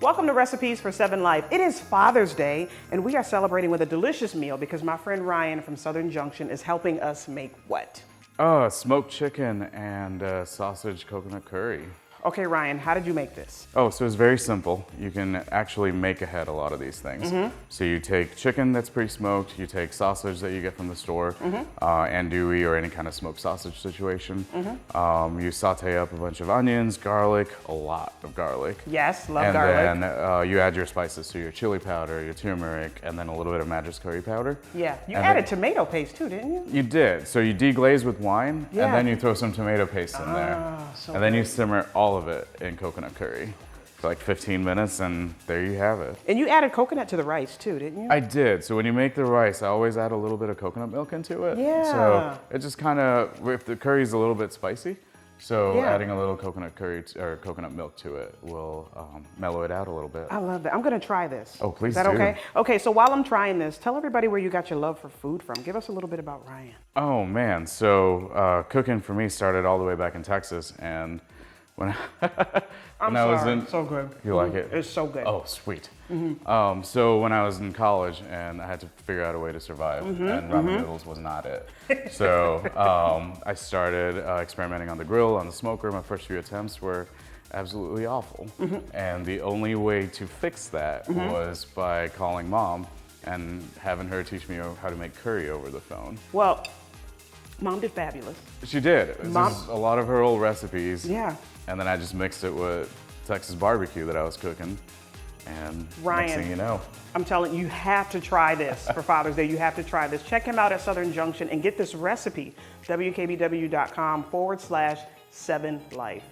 Welcome to Recipes for 7 Life. It is Father's Day, and we are celebrating with a delicious meal because my friend Ryan from Southern Junction is helping us make what? Oh, smoked chicken and sausage coconut curry. Okay, Ryan, how did you make this? Oh, so it's very simple. You can actually make ahead a lot of these things. So you take chicken that's pre-smoked, you take sausage that you get from the store, andouille or any kind of smoked sausage situation. You saute up a bunch of onions, garlic, a lot of garlic. Yes, love garlic. And then you add your spices, so your chili powder, your turmeric, and then a little bit of madras curry powder. Yeah, you And added then, tomato paste too, didn't you? You did. So you deglaze with wine, Yeah. and then you throw some tomato paste in there. So And then you good. simmer all of it in coconut curry for like 15 minutes, and there you have it. And you added coconut to the rice too, didn't you? I did. So when you make the rice, I always add a little bit of coconut milk into it. Yeah. So it just kind of, if the curry's a little bit spicy, so Yeah. adding a little coconut curry or coconut milk to it will mellow it out a little bit. I love that. I'm gonna try this. Oh, please Is that do. okay? Okay, so while I'm trying this, tell everybody where you got your love for food from. Give us a little bit about Ryan. Oh man, so cooking for me started all the way back in Texas, and when I was in, so good. You like it? It's so good. Oh, sweet. So when I was in college and I had to figure out a way to survive, and ramen noodles was not it. So I started experimenting on the grill, on the smoker. My first few attempts were absolutely awful. And the only way to fix that was by calling mom and having her teach me how to make curry over the phone. Well, Mom did fabulous. She did. It was Mom- just a lot of her old recipes. Yeah. And then I just mixed it with Texas barbecue that I was cooking. And Ryan. next thing you know. I'm telling you, you have to try this for Father's Day. You have to try this. Check him out at Southern Junction and get this recipe, wkbw.com/7life.